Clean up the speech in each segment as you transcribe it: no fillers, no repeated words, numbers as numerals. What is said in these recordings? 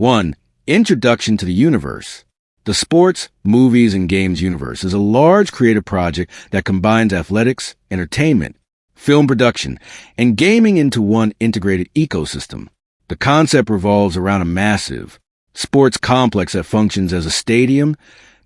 1. Introduction to the universe. The sports, movies, and games universe is a large creative project that combines athletics, entertainment, film production, and gaming into one integrated ecosystem. The concept revolves around a massive sports complex that functions as a stadium,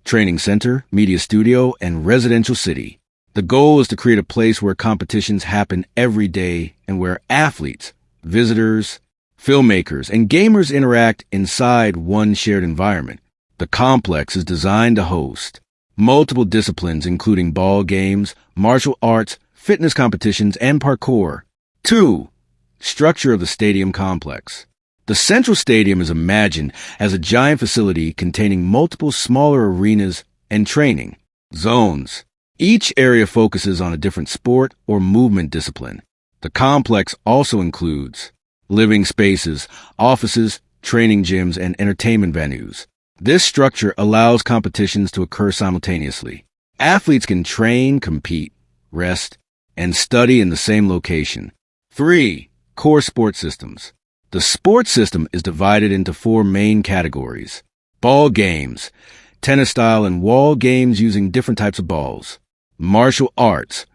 training center, media studio, and residential city. The goal is to create a place where competitions happen every day and where athletes, visitors, filmmakers, and gamers interact inside one shared environment. The complex is designed to host multiple disciplines including ball games, martial arts, fitness competitions, and parkour. 2. Structure of the stadium complex. The central stadium is imagined as a giant facility containing multiple smaller arenas and training zones. Each area focuses on a different sport or movement discipline. The complex also includes living spaces, offices, training gyms, and entertainment venues. This structure allows competitions to occur simultaneously. Athletes can train, compete, rest, and study in the same location. 3. Core sports systems. The sports system is divided into 4 main categories: ball games, tennis style and wall games using different types of balls; martial arts,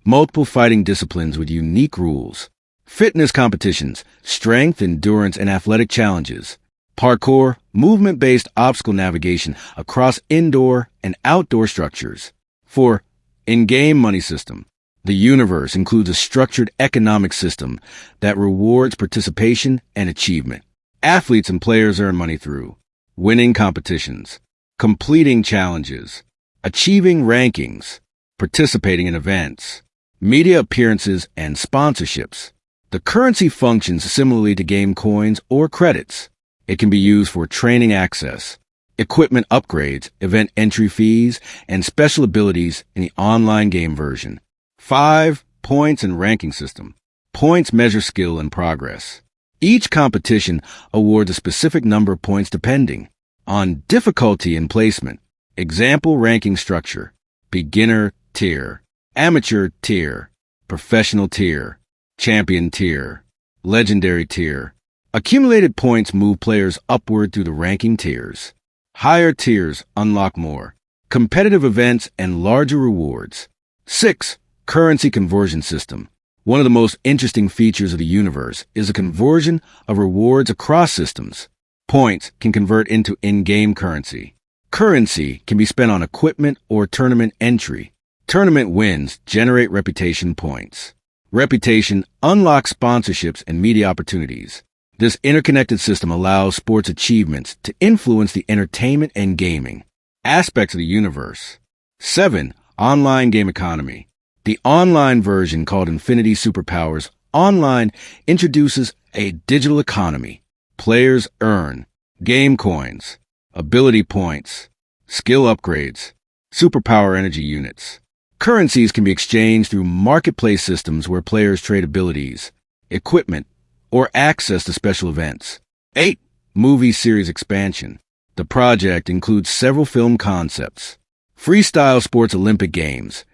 multiple fighting disciplines with unique rules; fitness competitions, strength, endurance, and athletic challenges; parkour, movement-based obstacle navigation across indoor and outdoor structures. 4. In-game money system. The universe includes a structured economic system that rewards participation and achievement. Athletes and players earn money through winning competitions, completing challenges, achieving rankings, participating in events, media appearances, and sponsorships. The currency functions similarly to game coins or credits. It can be used for training access, equipment upgrades, event entry fees, and special abilities in the online game version. 5. Points and ranking system. Points measure skill and progress. Each competition awards a specific number of points depending on difficulty and placement. Example ranking structure: beginner tier, amateur tier, professional tier, champion tier, legendary tier. Accumulated points move players upward through the ranking tiers. Higher tiers unlock more competitive events and larger rewards. 6. Currency conversion system. One of the most interesting features of the universe is the conversion of rewards across systems. Points can convert into in-game currency. Currency can be spent on equipment or tournament entry. Tournament wins generate reputation points. Reputation unlocks sponsorships and media opportunities. This interconnected system allows sports achievements to influence the entertainment and gaming aspects of the universe. 7. Online game economy. The online version, called Infinity Superpowers Online, introduces a digital economy. Players earn game coins, ability points, skill upgrades, superpower energy units. Currencies can be exchanged through marketplace systems where players trade abilities, equipment, or access to special events. 8. Movie series expansion. The project includes several film concepts: freestyle sports Olympic Games,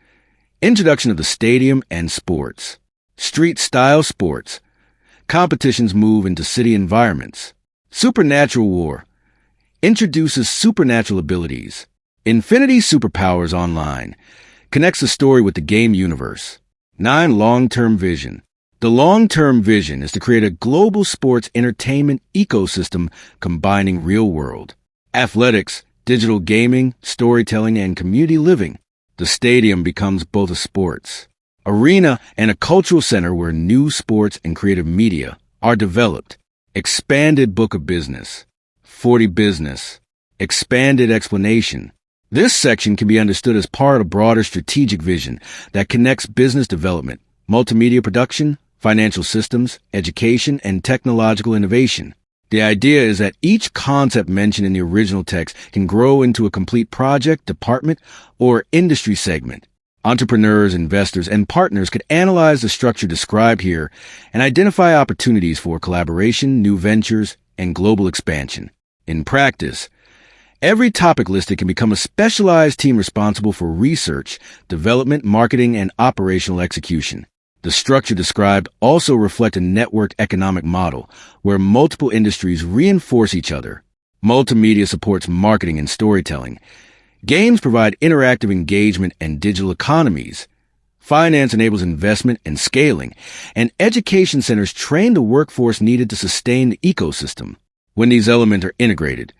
introduction of the stadium and sports, street-style sports, competitions move into city environments, supernatural war, introduces supernatural abilities, Infinity Superpowers Online, connects the story with the game universe. 9. Long-term vision. The long-term vision is to create a global sports entertainment ecosystem combining real-world athletics, digital gaming, storytelling, and community living. The stadium becomes both a sports arena and a cultural center where new sports and creative media are developed. Expanded book of business. 40 business. Expanded explanation. This section can be understood as part of a broader strategic vision that connects business development, multimedia production, financial systems, education, and technological innovation. The idea is that each concept mentioned in the original text can grow into a complete project, department, or industry segment. Entrepreneurs, investors, and partners could analyze the structure described here and identify opportunities for collaboration, new ventures, and global expansion. In practice, every topic listed can become a specialized team responsible for research, development, marketing, and operational execution. The structure described also reflects a networked economic model where multiple industries reinforce each other. Multimedia supports marketing and storytelling. Games provide interactive engagement and digital economies. Finance enables investment and scaling. And education centers train the workforce needed to sustain the ecosystem. When these elements are integrated,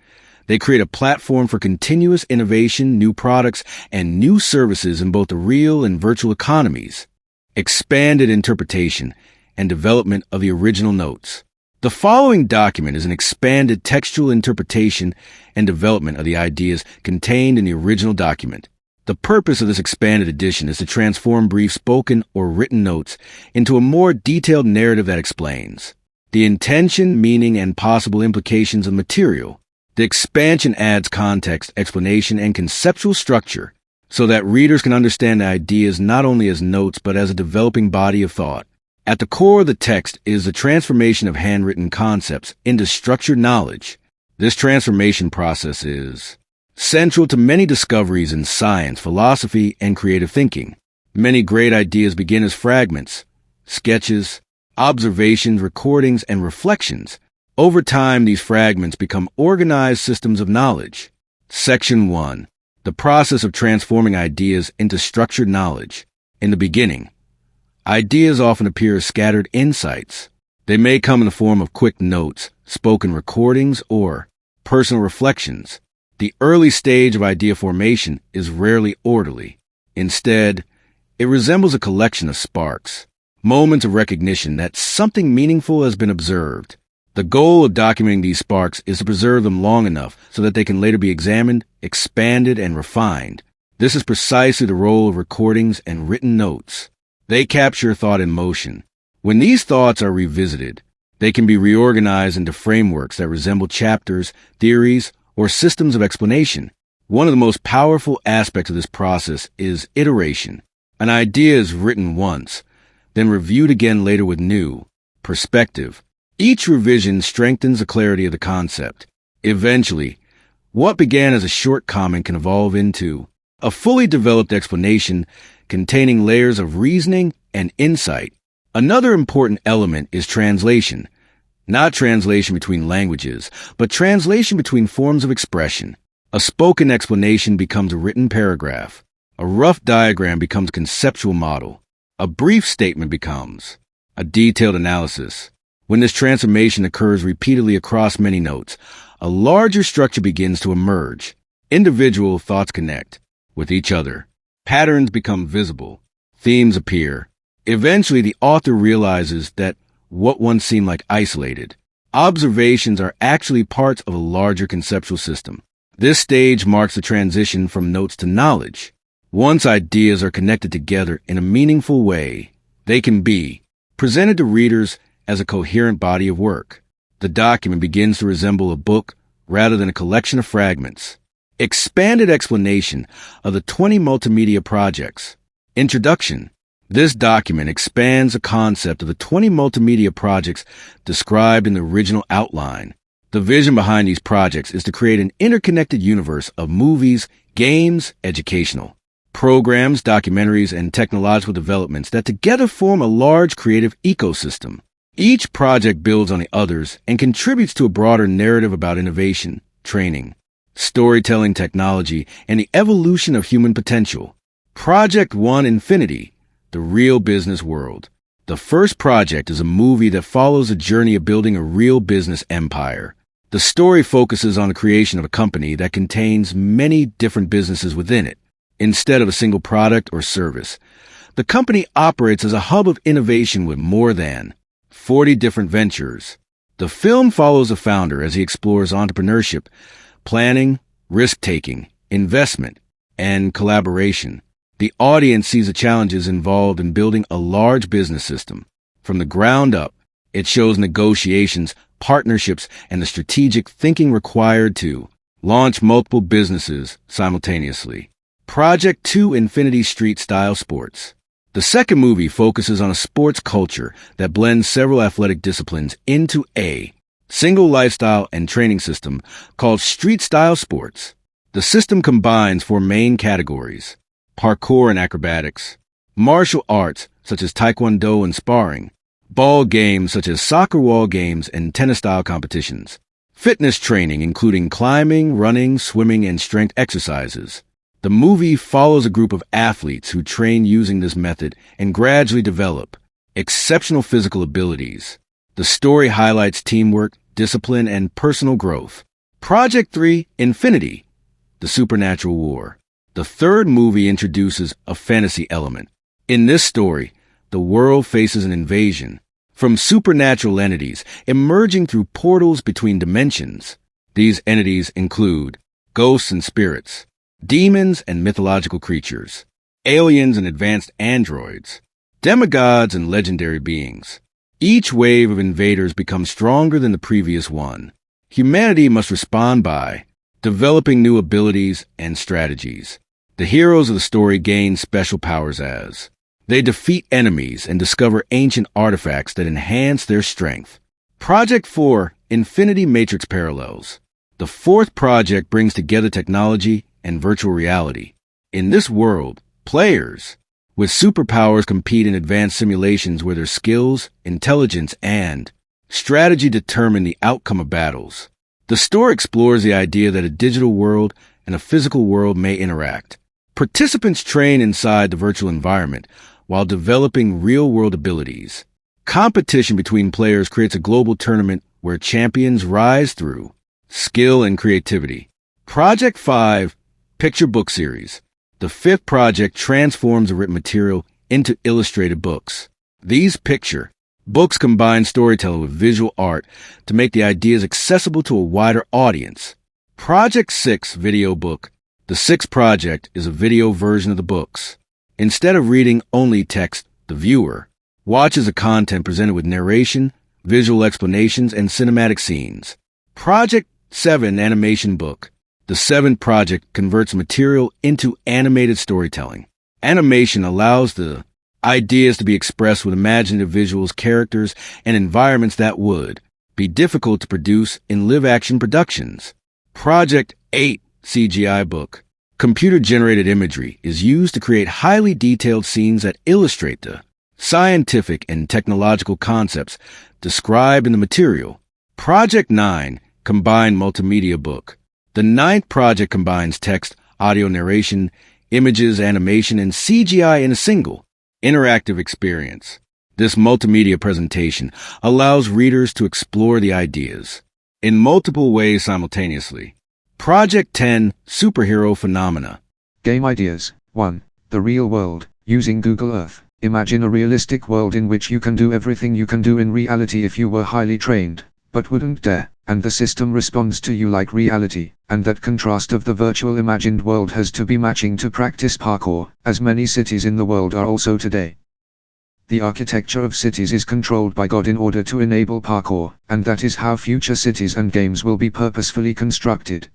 they create a platform for continuous innovation, new products, and new services in both the real and virtual economies. Expanded interpretation and development of the original notes. The following document is an expanded textual interpretation and development of the ideas contained in the original document. The purpose of this expanded edition is to transform brief spoken or written notes into a more detailed narrative that explains the intention, meaning, and possible implications of material. The expansion adds context, explanation, and conceptual structure so that readers can understand the ideas not only as notes but as a developing body of thought. At the core of the text is the transformation of handwritten concepts into structured knowledge. This transformation process is central to many discoveries in science, philosophy, and creative thinking. Many great ideas begin as fragments, sketches, observations, recordings, and reflections. Over time, these fragments become organized systems of knowledge. Section 1. The process of transforming ideas into structured knowledge. In the beginning, ideas often appear as scattered insights. They may come in the form of quick notes, spoken recordings, or personal reflections. The early stage of idea formation is rarely orderly. Instead, it resembles a collection of sparks, moments of recognition that something meaningful has been observed. The goal of documenting these sparks is to preserve them long enough so that they can later be examined, expanded, and refined. This is precisely the role of recordings and written notes. They capture thought in motion. When these thoughts are revisited, they can be reorganized into frameworks that resemble chapters, theories, or systems of explanation. One of the most powerful aspects of this process is iteration. An idea is written once, then reviewed again later with new perspective. Each revision strengthens the clarity of the concept. Eventually, what began as a short comment can evolve into a fully developed explanation containing layers of reasoning and insight. Another important element is translation. Not translation between languages, but translation between forms of expression. A spoken explanation becomes a written paragraph. A rough diagram becomes a conceptual model. A brief statement becomes a detailed analysis. When this transformation occurs repeatedly across many notes, a larger structure begins to emerge. Individual thoughts connect with each other. Patterns become visible. Themes appear. Eventually, the author realizes that what once seemed like isolated observations are actually parts of a larger conceptual system. This stage marks the transition from notes to knowledge. Once ideas are connected together in a meaningful way, they can be presented to readers as a coherent body of work. The document begins to resemble a book rather than a collection of fragments. Expanded explanation of the 20 multimedia projects. Introduction. This document expands the concept of the 20 multimedia projects described in the original outline. The vision behind these projects is to create an interconnected universe of movies, games, educational programs, documentaries, and technological developments that together form a large creative ecosystem. Each project builds on the others and contributes to a broader narrative about innovation, training, storytelling technology, and the evolution of human potential. Project 1: Infinity, the real business world. The first project is a movie that follows the journey of building a real business empire. The story focuses on the creation of a company that contains many different businesses within it. Instead of a single product or service, the company operates as a hub of innovation with more than 40 different ventures. The film follows the founder as he explores entrepreneurship, planning, risk-taking, investment, and collaboration. The audience sees the challenges involved in building a large business system. From the ground up, it shows negotiations, partnerships, and the strategic thinking required to launch multiple businesses simultaneously. Project 2: Infinity Street-Style Sports. The second movie focuses on a sports culture that blends several athletic disciplines into a single lifestyle and training system called street-style sports. The system combines 4 main categories: parkour and acrobatics, martial arts, such as taekwondo and sparring, ball games such as soccer wall games and tennis-style competitions, fitness training including climbing, running, swimming, and strength exercises. The movie follows a group of athletes who train using this method and gradually develop exceptional physical abilities. The story highlights teamwork, discipline, and personal growth. Project 3, Infinity, the Supernatural War. The third movie introduces a fantasy element. In this story, the world faces an invasion from supernatural entities emerging through portals between dimensions. These entities include ghosts and spirits, demons and mythological creatures, aliens and advanced androids, demigods and legendary beings. Each wave of invaders becomes stronger than the previous one. Humanity must respond by developing new abilities and strategies. The heroes of the story gain special powers as they defeat enemies and discover ancient artifacts that enhance their strength. Project 4, Infinity Matrix Parallels. The fourth project brings together technology and virtual reality. In this world, players with superpowers compete in advanced simulations where their skills, intelligence, and strategy determine the outcome of battles. The story explores the idea that a digital world and a physical world may interact. Participants train inside the virtual environment while developing real-world abilities. Competition between players creates a global tournament where champions rise through skill and creativity. Project 5, Picture Book Series. The fifth project transforms the written material into illustrated books. These picture books combine storytelling with visual art to make the ideas accessible to a wider audience. Project 6, Video Book. The sixth project is a video version of the books. Instead of reading only text, the viewer watches the content presented with narration, visual explanations, and cinematic scenes. Project 7, Animation Book. The seventh project converts material into animated storytelling. Animation allows the ideas to be expressed with imaginative visuals, characters, and environments that would be difficult to produce in live-action productions. Project 8, CGI Book. Computer-generated imagery is used to create highly detailed scenes that illustrate the scientific and technological concepts described in the material. Project 9, Combined Multimedia Book. The ninth project combines text, audio narration, images, animation, and CGI in a single, interactive experience. This multimedia presentation allows readers to explore the ideas in multiple ways simultaneously. Project 10, Superhero Phenomena. Game ideas. 1. The real world. Using Google Earth. Imagine a realistic world in which you can do everything you can do in reality if you were highly trained, but wouldn't dare, and the system responds to you like reality, and that contrast of the virtual imagined world has to be matching to practice parkour, as many cities in the world are also today. The architecture of cities is controlled by God in order to enable parkour, and that is how future cities and games will be purposefully constructed.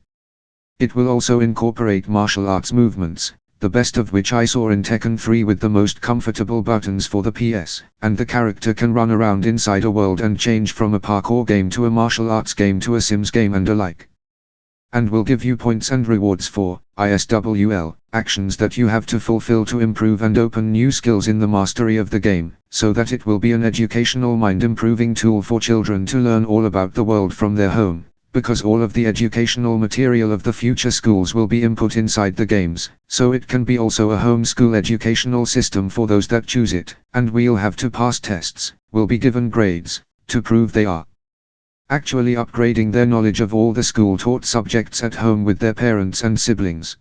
It will also incorporate martial arts movements, the best of which I saw in Tekken 3 with the most comfortable buttons for the PS, and the character can run around inside a world and change from a parkour game to a martial arts game to a Sims game and alike. And will give you points and rewards for ISWL, actions that you have to fulfill to improve and open new skills in the mastery of the game, so that it will be an educational mind-improving tool for children to learn all about the world from their home. Because all of the educational material of the future schools will be input inside the games, so it can be also a homeschool educational system for those that choose it, and we'll have to pass tests, will be given grades, to prove they are actually upgrading their knowledge of all the school-taught subjects at home with their parents and siblings.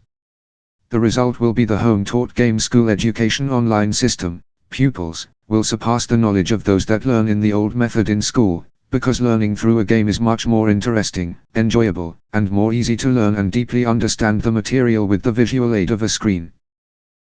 The result will be the home-taught game school education online system. Pupils will surpass the knowledge of those that learn in the old method in school, because learning through a game is much more interesting, enjoyable, and more easy to learn and deeply understand the material with the visual aid of a screen.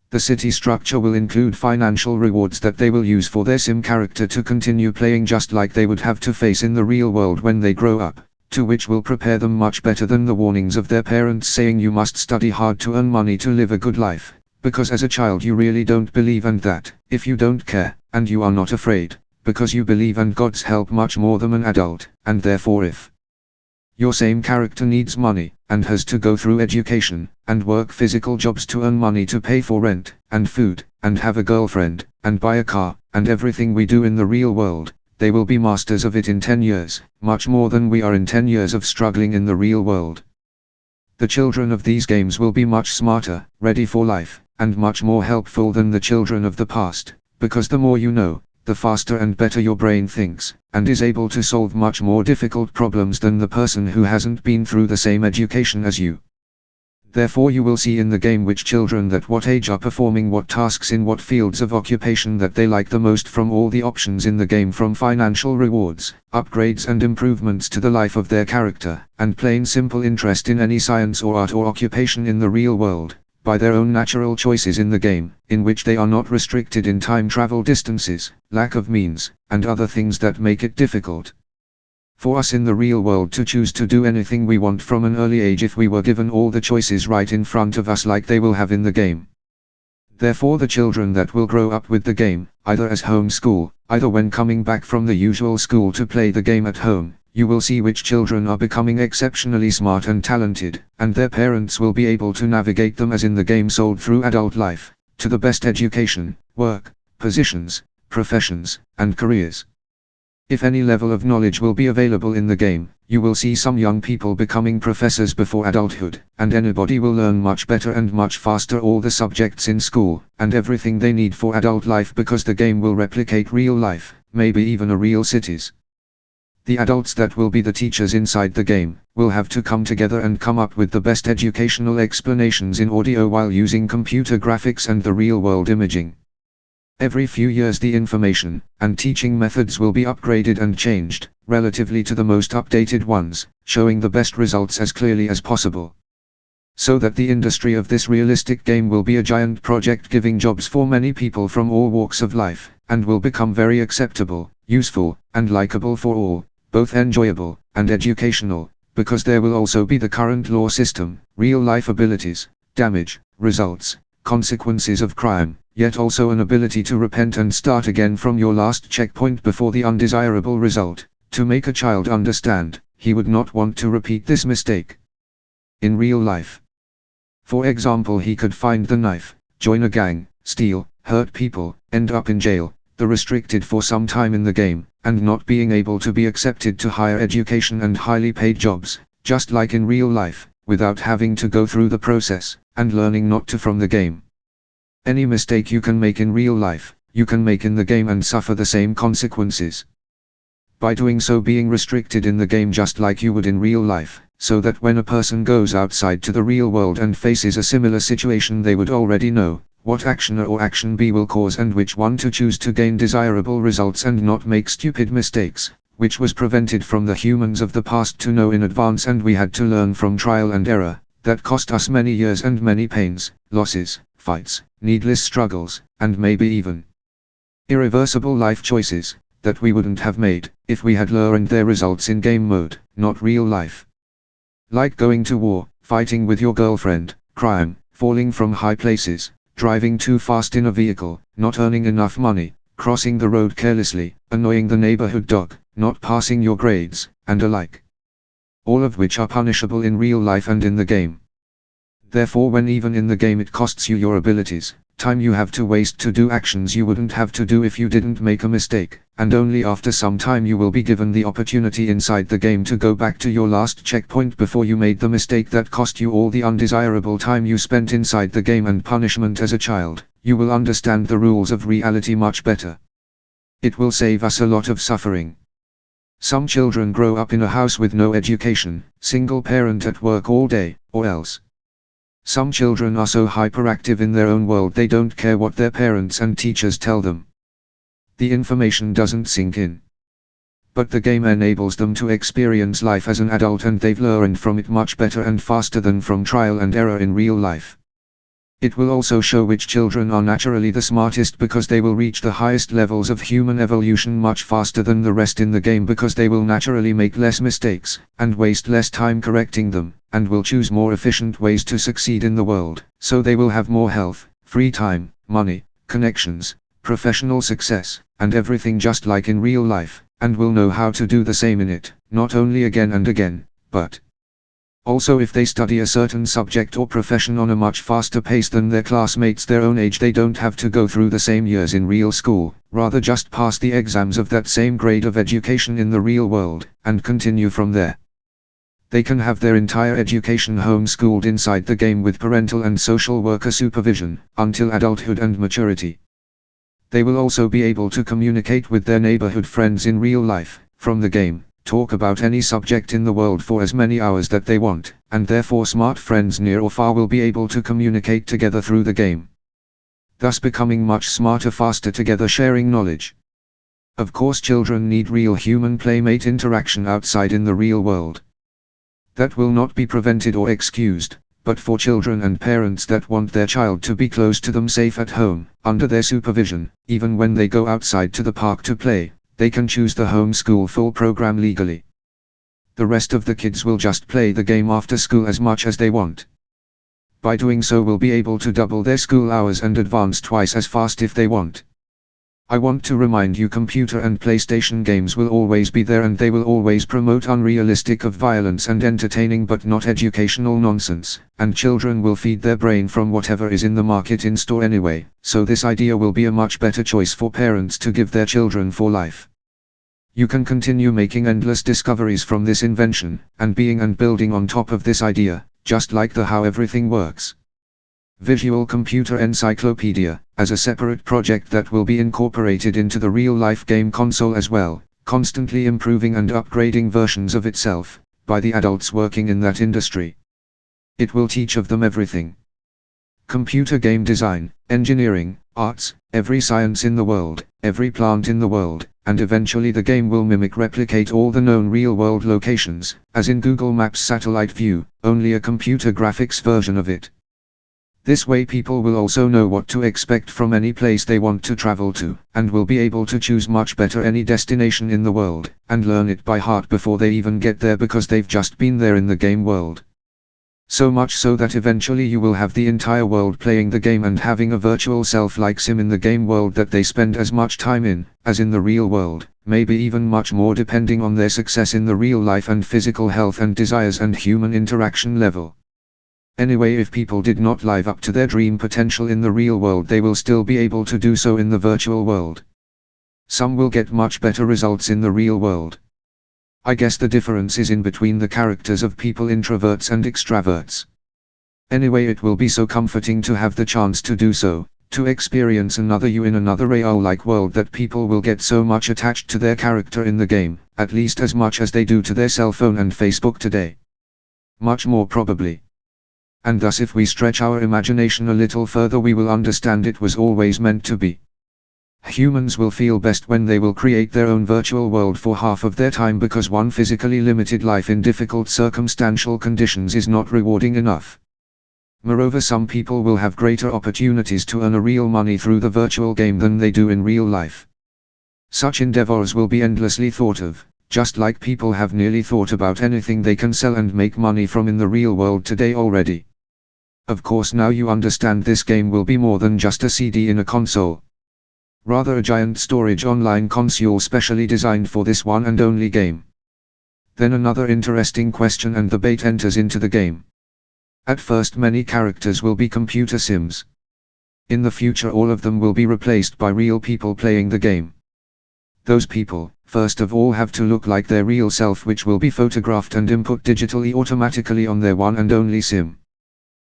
The city structure will include financial rewards that they will use for their sim character to continue playing just like they would have to face in the real world when they grow up, to which will prepare them much better than the warnings of their parents saying you must study hard to earn money to live a good life, because as a child you really don't believe, and that, if you don't care, and you are not afraid, because you believe and God's help much more than an adult, and therefore if your same character needs money, and has to go through education, and work physical jobs to earn money to pay for rent, and food, and have a girlfriend, and buy a car, and everything we do in the real world, they will be masters of it in 10 years, much more than we are in 10 years of struggling in the real world. The children of these games will be much smarter, ready for life, and much more helpful than the children of the past, because the more you know, the faster and better your brain thinks, and is able to solve much more difficult problems than the person who hasn't been through the same education as you. Therefore you will see in the game which children at what age are performing what tasks in what fields of occupation that they like the most from all the options in the game, from financial rewards, upgrades and improvements to the life of their character, and plain simple interest in any science or art or occupation in the real world, by their own natural choices in the game, in which they are not restricted in time travel distances, lack of means, and other things that make it difficult for us in the real world to choose to do anything we want from an early age if we were given all the choices right in front of us like they will have in the game. Therefore the children that will grow up with the game, either as home school, either when coming back from the usual school to play the game at home, you will see which children are becoming exceptionally smart and talented, and their parents will be able to navigate them as in the game sold through adult life, to the best education, work, positions, professions, and careers. If any level of knowledge will be available in the game, you will see some young people becoming professors before adulthood, and anybody will learn much better and much faster all the subjects in school, and everything they need for adult life, because the game will replicate real life, maybe even a real cities. The adults that will be the teachers inside the game, will have to come together and come up with the best educational explanations in audio while using computer graphics and the real-world imaging. Every few years the information and teaching methods will be upgraded and changed, relatively to the most updated ones, showing the best results as clearly as possible. So that the industry of this realistic game will be a giant project giving jobs for many people from all walks of life, and will become very acceptable, useful, and likable for all, both enjoyable and educational, because there will also be the current law system, real-life abilities, damage, results, consequences of crime, yet also an ability to repent and start again from your last checkpoint before the undesirable result, to make a child understand, he would not want to repeat this mistake in real life. For example, he could find the knife, join a gang, steal, hurt people, end up in jail, the restricted for some time in the game, and not being able to be accepted to higher education and highly paid jobs, just like in real life, without having to go through the process, and learning not to from the game. Any mistake you can make in real life, you can make in the game and suffer the same consequences. By doing so being restricted in the game just like you would in real life, so that when a person goes outside to the real world and faces a similar situation they would already know what action A or action B will cause and which one to choose to gain desirable results and not make stupid mistakes, which was prevented from the humans of the past to know in advance, and we had to learn from trial and error, that cost us many years and many pains, losses, fights, needless struggles, and maybe even irreversible life choices, that we wouldn't have made, if we had learned their results in game mode, not real life. Like going to war, fighting with your girlfriend, crime, falling from high places, driving too fast in a vehicle, not earning enough money, crossing the road carelessly, annoying the neighborhood dog, not passing your grades, and alike. All of which are punishable in real life and in the game. Therefore when even in the game it costs you your abilities, time you have to waste to do actions you wouldn't have to do if you didn't make a mistake, and only after some time you will be given the opportunity inside the game to go back to your last checkpoint before you made the mistake that cost you all the undesirable time you spent inside the game and punishment as a child. You will understand the rules of reality much better. It will save us a lot of suffering. Some children grow up in a house with no education, single parent at work all day, or else. Some children are so hyperactive in their own world they don't care what their parents and teachers tell them. The information doesn't sink in. But the game enables them to experience life as an adult, and they've learned from it much better and faster than from trial and error in real life. It will also show which children are naturally the smartest, because they will reach the highest levels of human evolution much faster than the rest in the game, because they will naturally make less mistakes, and waste less time correcting them, and will choose more efficient ways to succeed in the world, so they will have more health, free time, money, connections, professional success, and everything just like in real life, and will know how to do the same in it, not only again and again, but Also, if they study a certain subject or profession on a much faster pace than their classmates their own age, they don't have to go through the same years in real school, rather just pass the exams of that same grade of education in the real world, and continue from there. They can have their entire education homeschooled inside the game with parental and social worker supervision, until adulthood and maturity. They will also be able to communicate with their neighborhood friends in real life, from the game, talk about any subject in the world for as many hours that they want, and therefore smart friends near or far will be able to communicate together through the game, thus becoming much smarter faster together, sharing knowledge. Of course, children need real human playmate interaction outside in the real world. That will not be prevented or excused, but for children and parents that want their child to be close to them, safe at home, under their supervision, even when they go outside to the park to play, they can choose the homeschool full program legally. The rest of the kids will just play the game after school as much as they want. By doing so, will be able to double their school hours and advance twice as fast if they want. I want to remind you, computer and PlayStation games will always be there, and they will always promote unrealistic of violence and entertaining but not educational nonsense, and children will feed their brain from whatever is in the market in store anyway, so this idea will be a much better choice for parents to give their children for life. You can continue making endless discoveries from this invention, and being and building on top of this idea, just like the How Everything Works Visual Computer Encyclopedia, as a separate project that will be incorporated into the real-life game console as well, constantly improving and upgrading versions of itself, by the adults working in that industry. It will teach of them everything. Computer game design, engineering, arts, every science in the world, every plant in the world, and eventually the game will replicate all the known real-world locations, as in Google Maps satellite view, only a computer graphics version of it. This way people will also know what to expect from any place they want to travel to, and will be able to choose much better any destination in the world, and learn it by heart before they even get there, because they've just been there in the game world. So much so that eventually you will have the entire world playing the game and having a virtual self like sim in the game world that they spend as much time in, as in the real world, maybe even much more depending on their success in the real life and physical health and desires and human interaction level. Anyway, if people did not live up to their dream potential in the real world, they will still be able to do so in the virtual world. Some will get much better results in the real world. I guess the difference is in between the characters of people, introverts and extraverts. Anyway, it will be so comforting to have the chance to do so, to experience another you in another real-like world, that people will get so much attached to their character in the game, at least as much as they do to their cell phone and Facebook today. Much more probably. And thus, if we stretch our imagination a little further, we will understand it was always meant to be. Humans will feel best when they will create their own virtual world for half of their time, because one physically limited life in difficult circumstantial conditions is not rewarding enough. Moreover, some people will have greater opportunities to earn a real money through the virtual game than they do in real life. Such endeavors will be endlessly thought of, just like people have nearly thought about anything they can sell and make money from in the real world today already. Of course, now you understand this game will be more than just a CD in a console. Rather a giant storage online console specially designed for this one and only game. Then another interesting question and debate enters into the game. At first, many characters will be computer sims. In the future, all of them will be replaced by real people playing the game. Those people, first of all, have to look like their real self, which will be photographed and input digitally automatically on their one and only sim.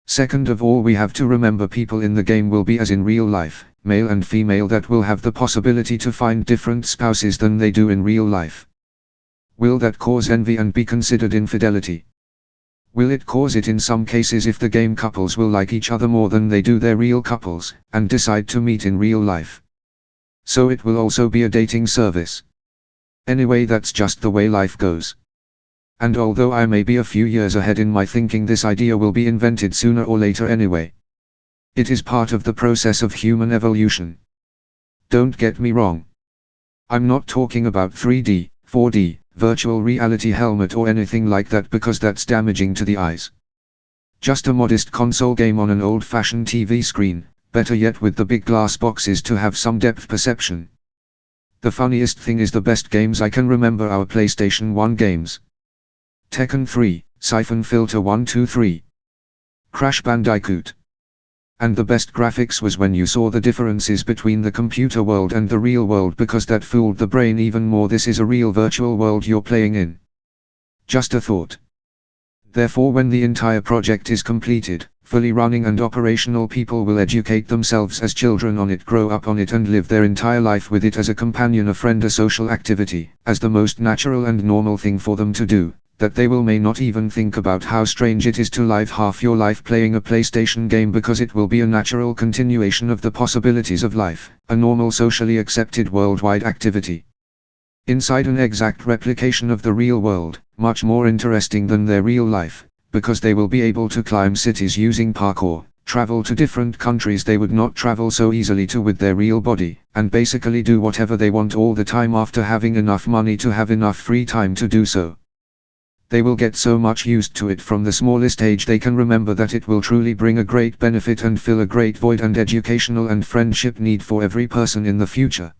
Second of all, we have to remember people in the game will be as in real life, male and female, that will have the possibility to find different spouses than they do in real life. Will that cause envy and be considered infidelity? Will it cause it in some cases if the game couples will like each other more than they do their real couples, and decide to meet in real life? So it will also be a dating service. Anyway, that's just the way life goes. And although I may be a few years ahead in my thinking, this idea will be invented sooner or later anyway. It is part of the process of human evolution. Don't get me wrong. I'm not talking about 3D, 4D, virtual reality helmet or anything like that, because that's damaging to the eyes. Just a modest console game on an old-fashioned TV screen, better yet with the big glass boxes to have some depth perception. The funniest thing is the best games I can remember are PlayStation 1 games. Tekken 3, Siphon Filter 123. Crash Bandicoot. And the best graphics was when you saw the differences between the computer world and the real world, because that fooled the brain even more. This is a real virtual world you're playing in. Just a thought. Therefore, when the entire project is completed, fully running and operational, people will educate themselves as children on it, grow up on it, and live their entire life with it as a companion, a friend, a social activity, as the most natural and normal thing for them to do, that they will may not even think about how strange it is to live half your life playing a PlayStation game, because it will be a natural continuation of the possibilities of life, a normal socially accepted worldwide activity. Inside an exact replication of the real world, much more interesting than their real life, because they will be able to climb cities using parkour, travel to different countries they would not travel so easily to with their real body, and basically do whatever they want all the time after having enough money to have enough free time to do so. They will get so much used to it from the smallest age they can remember that it will truly bring a great benefit and fill a great void and educational and friendship need for every person in the future.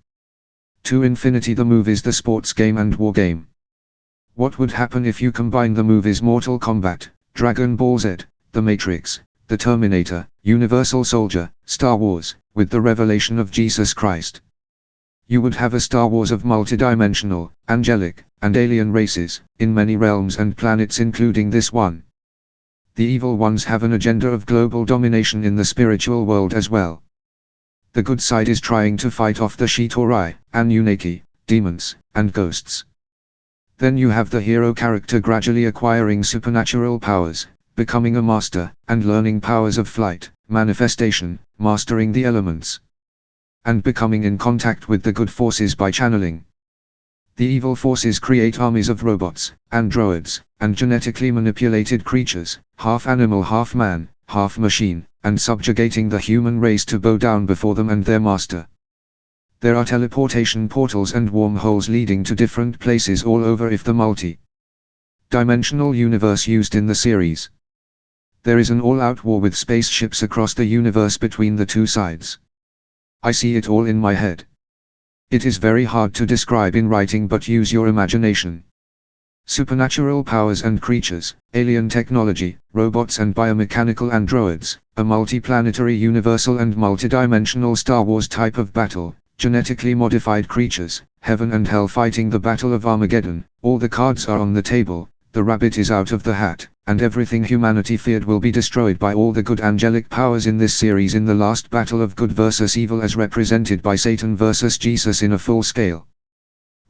To infinity, the movies, the sports game and war game. What would happen if you combine the movies Mortal Kombat, Dragon Ball Z, The Matrix, The Terminator, Universal Soldier, Star Wars, with the revelation of Jesus Christ? You would have a Star Wars of multidimensional, angelic, and alien races, in many realms and planets including this one. The evil ones have an agenda of global domination in the spiritual world as well. The good side is trying to fight off the Shitori, Anunnaki, demons, and ghosts. Then you have the hero character gradually acquiring supernatural powers, becoming a master, and learning powers of flight, manifestation, mastering the elements, and becoming in contact with the good forces by channeling. The evil forces create armies of robots, androids, and genetically manipulated creatures, half animal, half man, half machine, and subjugating the human race to bow down before them and their master. There are teleportation portals and wormholes leading to different places all over if the multi-dimensional universe used in the series. There is an all-out war with spaceships across the universe between the two sides. I see it all in my head. It is very hard to describe in writing, but use your imagination. Supernatural powers and creatures, alien technology, robots and biomechanical androids, a multi-planetary universal and multidimensional Star Wars type of battle, genetically modified creatures, heaven and hell fighting the Battle of Armageddon. All the cards are on the table, the rabbit is out of the hat, and everything humanity feared will be destroyed by all the good angelic powers in this series in the last battle of good versus evil, as represented by Satan versus Jesus in a full scale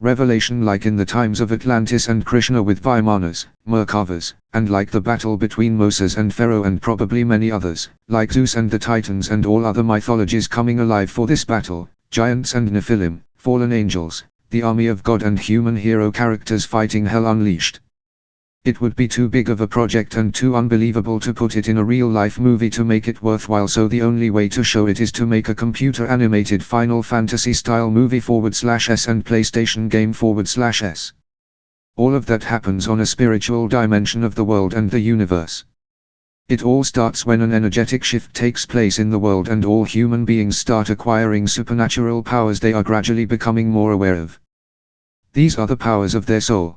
revelation, like in the times of Atlantis and Krishna with Vimanas, Merkavas, and like the battle between Moses and Pharaoh, and probably many others, like Zeus and the Titans and all other mythologies coming alive for this battle, giants and Nephilim, fallen angels, the army of God and human hero characters fighting hell unleashed. It would be too big of a project and too unbelievable to put it in a real-life movie to make it worthwhile, so the only way to show it is to make a computer-animated Final Fantasy-style movie /S and PlayStation game /S. All of that happens on a spiritual dimension of the world and the universe. It all starts when an energetic shift takes place in the world and all human beings start acquiring supernatural powers they are gradually becoming more aware of. These are the powers of their soul.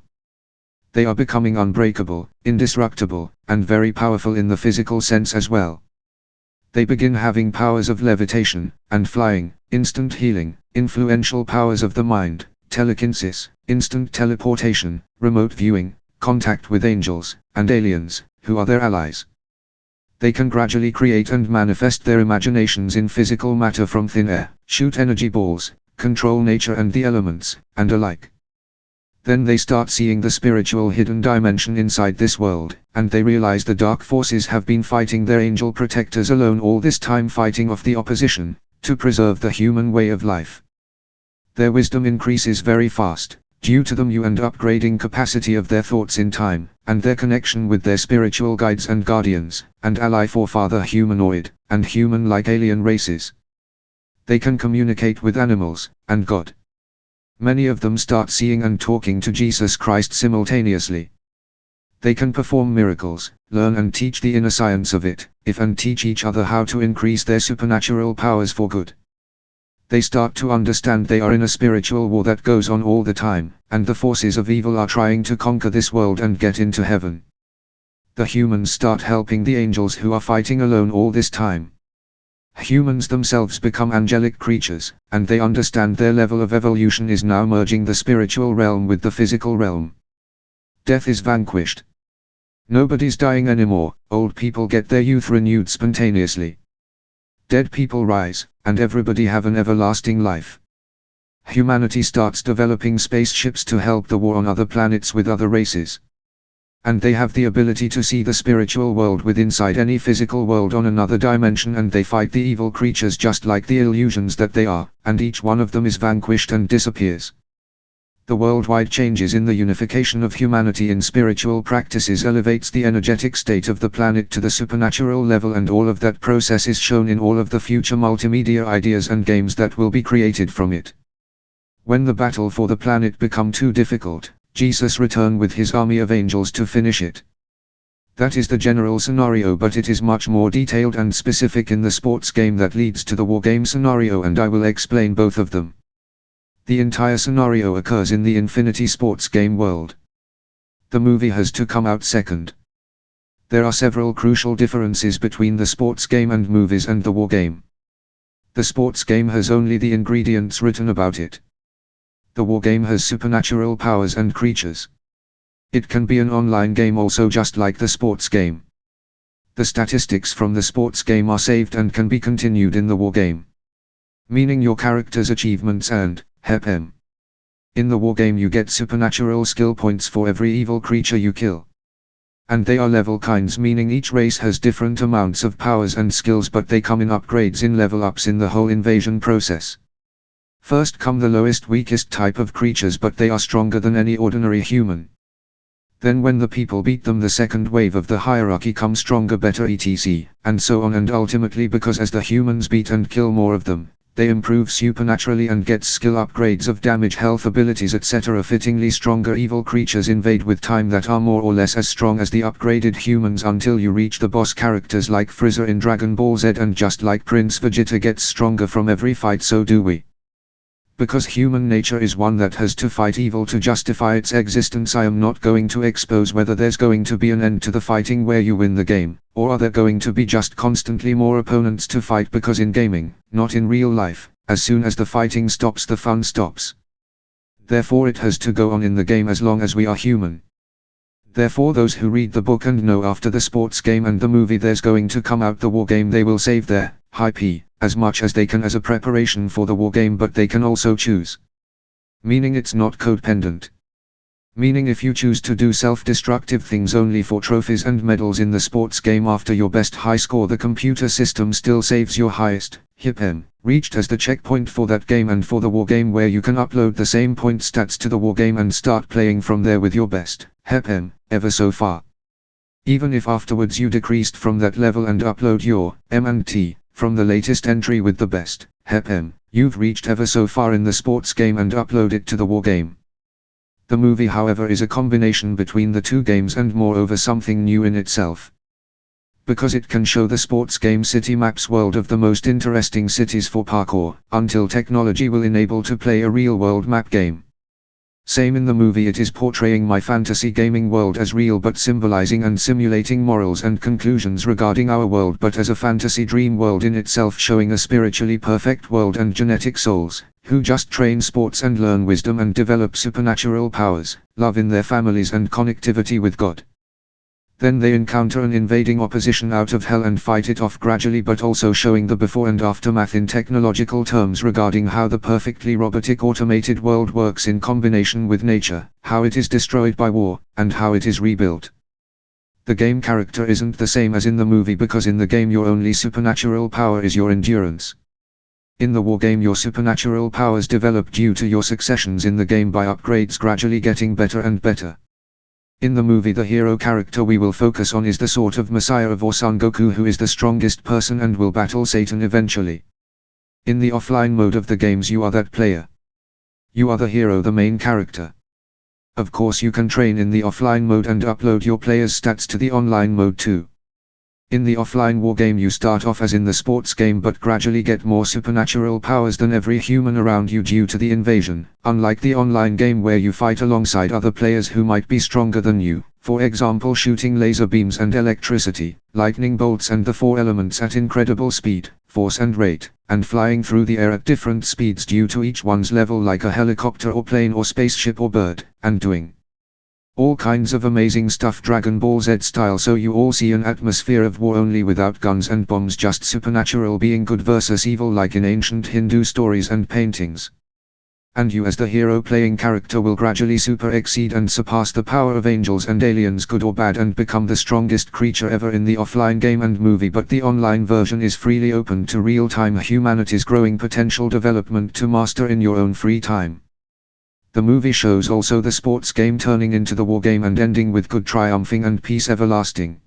They are becoming unbreakable, indestructible, and very powerful in the physical sense as well. They begin having powers of levitation, and flying, instant healing, influential powers of the mind, telekinesis, instant teleportation, remote viewing, contact with angels, and aliens, who are their allies. They can gradually create and manifest their imaginations in physical matter from thin air, shoot energy balls, control nature and the elements, and alike. Then they start seeing the spiritual hidden dimension inside this world, and they realize the dark forces have been fighting their angel protectors alone all this time, fighting off the opposition, to preserve the human way of life. Their wisdom increases very fast, due to the new and upgrading capacity of their thoughts in time, and their connection with their spiritual guides and guardians, and ally forefather humanoid, and human-like alien races. They can communicate with animals, and God. Many of them start seeing and talking to Jesus Christ simultaneously. They can perform miracles, learn and teach the inner science of it, and teach each other how to increase their supernatural powers for good. They start to understand they are in a spiritual war that goes on all the time, and the forces of evil are trying to conquer this world and get into heaven. The humans start helping the angels who are fighting alone all this time. Humans themselves become angelic creatures, and they understand their level of evolution is now merging the spiritual realm with the physical realm. Death is vanquished. Nobody's dying anymore, old people get their youth renewed spontaneously. Dead people rise, and everybody have an everlasting life. Humanity starts developing spaceships to help the war on other planets with other races. And they have the ability to see the spiritual world with inside any physical world on another dimension, and they fight the evil creatures just like the illusions that they are, and each one of them is vanquished and disappears. The worldwide changes in the unification of humanity in spiritual practices elevates the energetic state of the planet to the supernatural level, and all of that process is shown in all of the future multimedia ideas and games that will be created from it. When the battle for the planet become too difficult, Jesus return with his army of angels to finish it. That is the general scenario, but it is much more detailed and specific in the sports game that leads to the war game scenario, and I will explain both of them. The entire scenario occurs in the Infinity sports game world. The movie has to come out second. There are several crucial differences between the sports game and movies and the war game. The sports game has only the ingredients written about it. The war game has supernatural powers and creatures. It can be an online game also, just like the sports game. The statistics from the sports game are saved and can be continued in the war game. Meaning your character's achievements and HEPM. In the war game you get supernatural skill points for every evil creature you kill. And they are level kinds, meaning each race has different amounts of powers and skills, but they come in upgrades in level ups in the whole invasion process. First come the lowest, weakest type of creatures, but they are stronger than any ordinary human. Then when the people beat them, the second wave of the hierarchy comes stronger, better, etc., and so on, and ultimately, because as the humans beat and kill more of them, they improve supernaturally and get skill upgrades of damage, health, abilities, etc. Fittingly, stronger evil creatures invade with time that are more or less as strong as the upgraded humans, until you reach the boss characters like Frieza in Dragon Ball Z, and just like Prince Vegeta gets stronger from every fight, so do we. Because human nature is one that has to fight evil to justify its existence. I am not going to expose whether there's going to be an end to the fighting where you win the game, or are there going to be just constantly more opponents to fight, because in gaming, not in real life, as soon as the fighting stops, the fun stops. Therefore it has to go on in the game as long as we are human. Therefore those who read the book and know after the sports game and the movie there's going to come out the war game, they will save their IP as much as they can as a preparation for the war game, but they can also choose. Meaning it's not codependent. Meaning if you choose to do self-destructive things only for trophies and medals in the sports game after your best high score, the computer system still saves your highest HIPM reached as the checkpoint for that game and for the war game, where you can upload the same point stats to the war game and start playing from there with your best HIPM ever so far. Even if afterwards you decreased from that level and upload your M&T from the latest entry with the best HEPM you've reached ever so far in the sports game and upload it to the war game. The movie, however, is a combination between the two games and moreover something new in itself. Because it can show the sports game city maps world of the most interesting cities for parkour, until technology will enable to play a real world map game. Same in the movie, it is portraying my fantasy gaming world as real, but symbolizing and simulating morals and conclusions regarding our world, but as a fantasy dream world in itself, showing a spiritually perfect world and genetic souls, who just train sports and learn wisdom and develop supernatural powers, love in their families and connectivity with God. Then they encounter an invading opposition out of hell and fight it off gradually, but also showing the before and aftermath in technological terms regarding how the perfectly robotic automated world works in combination with nature, how it is destroyed by war, and how it is rebuilt. The game character isn't the same as in the movie, because in the game your only supernatural power is your endurance. In the war game your supernatural powers develop due to your successions in the game by upgrades gradually getting better and better. In the movie the hero character we will focus on is the sort of messiah of our Son Goku, who is the strongest person and will battle Satan eventually. In the offline mode of the games you are that player. You are the hero, the main character. Of course you can train in the offline mode and upload your player's stats to the online mode too. In the offline war game you start off as in the sports game but gradually get more supernatural powers than every human around you due to the invasion, unlike the online game where you fight alongside other players who might be stronger than you, for example shooting laser beams and electricity, lightning bolts and the four elements at incredible speed, force and rate, and flying through the air at different speeds due to each one's level like a helicopter or plane or spaceship or bird, and doing all kinds of amazing stuff Dragon Ball Z style, so you all see an atmosphere of war only without guns and bombs, just supernatural being good versus evil like in ancient Hindu stories and paintings. And you as the hero playing character will gradually super exceed and surpass the power of angels and aliens good or bad and become the strongest creature ever in the offline game and movie, but the online version is freely open to real-time humanity's growing potential development to master in your own free time. The movie shows also the sports game turning into the war game and ending with good triumphing and peace everlasting.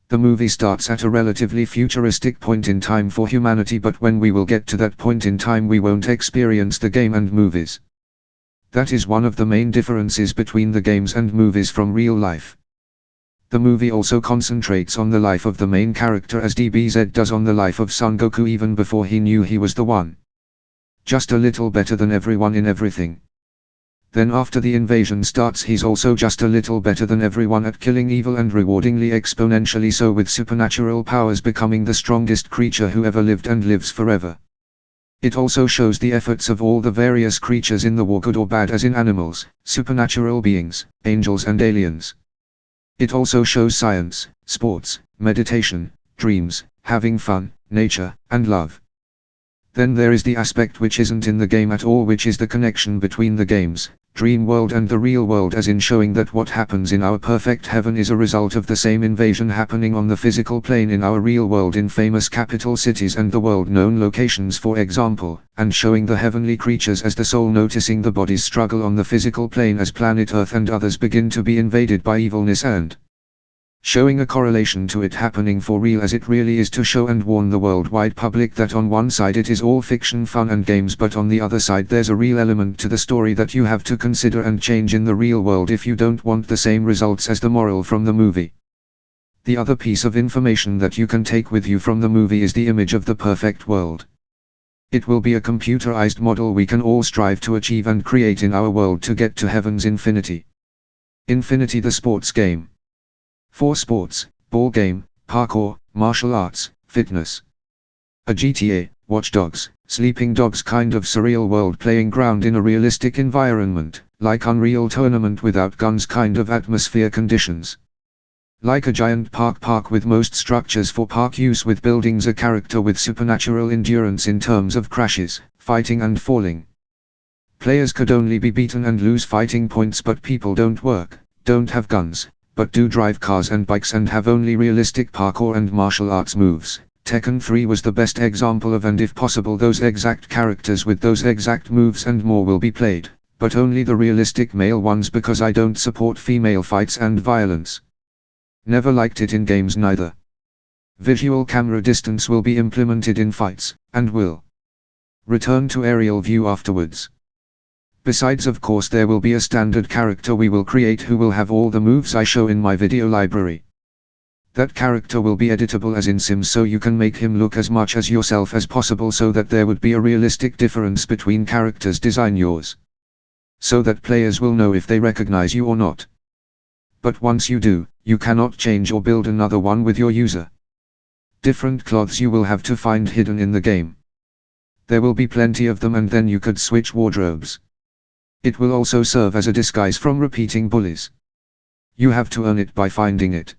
The movie starts at a relatively futuristic point in time for humanity, but when we will get to that point in time we won't experience the game and movies. That is one of the main differences between the games and movies from real life. The movie also concentrates on the life of the main character as DBZ does on the life of Son Goku even before he knew he was the one. Just a little better than everyone in everything. Then after the invasion starts he's also just a little better than everyone at killing evil and rewardingly exponentially so, with supernatural powers becoming the strongest creature who ever lived and lives forever. It also shows the efforts of all the various creatures in the war, good or bad, as in animals, supernatural beings, angels and aliens. It also shows science, sports, meditation, dreams, having fun, nature, and love. Then there is the aspect which isn't in the game at all, which is the connection between the games, dream world and the real world, as in showing that what happens in our perfect heaven is a result of the same invasion happening on the physical plane in our real world in famous capital cities and the world-known locations for example, and showing the heavenly creatures as the soul noticing the body's struggle on the physical plane as planet Earth and others begin to be invaded by evilness, and showing a correlation to it happening for real as it really is, to show and warn the worldwide public that on one side it is all fiction, fun and games, but on the other side there's a real element to the story that you have to consider and change in the real world if you don't want the same results as the moral from the movie. The other piece of information that you can take with you from the movie is the image of the perfect world. It will be a computerized model we can all strive to achieve and create in our world to get to heaven's infinity. Infinity, the sports game. For sports, ball game, parkour, martial arts, fitness. A GTA, Watch Dogs, Sleeping Dogs kind of surreal world playing ground in a realistic environment, like Unreal Tournament without guns kind of atmosphere conditions. Like a giant park with most structures for park use with buildings, a character with supernatural endurance in terms of crashes, fighting and falling. Players could only be beaten and lose fighting points, but people don't work, don't have guns, but do drive cars and bikes and have only realistic parkour and martial arts moves. Tekken 3 was the best example of, and if possible those exact characters with those exact moves and more will be played, but only the realistic male ones because I don't support female fights and violence. Never liked it in games neither. Visual camera distance will be implemented in fights, and will return to aerial view afterwards. Besides, of course, there will be a standard character we will create who will have all the moves I show in my video library. That character will be editable as in Sims, so you can make him look as much as yourself as possible so that there would be a realistic difference between characters design yours. So that players will know if they recognize you or not. But once you do, you cannot change or build another one with your user. Different clothes you will have to find hidden in the game. There will be plenty of them, and then you could switch wardrobes. It will also serve as a disguise from repeating bullies. You have to earn it by finding it.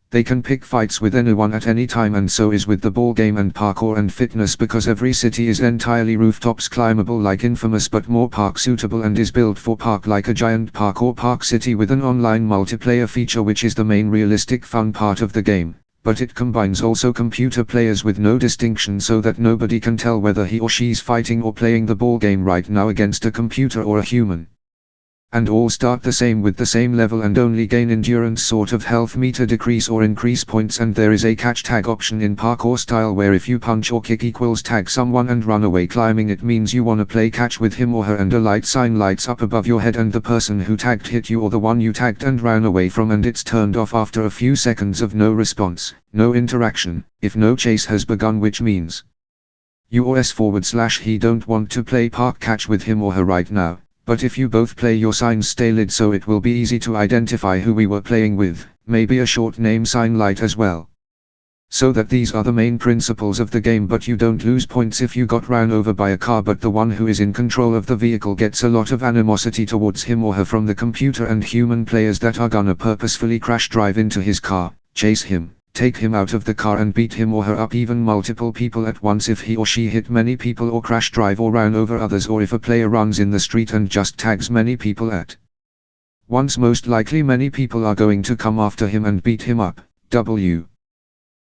They can pick fights with anyone at any time, and so is with the ball game and parkour and fitness, because every city is entirely rooftops climbable like Infamous, but more park suitable and is built for park like a giant parkour park city with an online multiplayer feature, which is the main realistic fun part of the game. But it combines also computer players with no distinction, so that nobody can tell whether he or she's fighting or playing the ball game right now against a computer or a human. and all start the same with the same level and only gain endurance sort of health meter decrease or increase points, and there is a catch tag option in parkour style where if you punch or kick equals tag someone and run away climbing, it means you wanna play catch with him or her, and a light sign lights up above your head and the person who tagged hit you or the one you tagged and ran away from, and it's turned off after a few seconds of no response, no interaction, if no chase has begun, which means you or s/he don't want to play park catch with him or her right now. But if you both play, your signs stay lit so it will be easy to identify who we were playing with, maybe a short name sign light as well. So that these are the main principles of the game, but you don't lose points if you got ran over by a car, but the one who is in control of the vehicle gets a lot of animosity towards him or her from the computer and human players that are gonna purposefully crash drive into his car, chase him, take him out of the car and beat him or her up, even multiple people at once if he or she hit many people or crash drive or ran over others, or if a player runs in the street and just tags many people at once. Most likely many people are going to come after him and beat him up.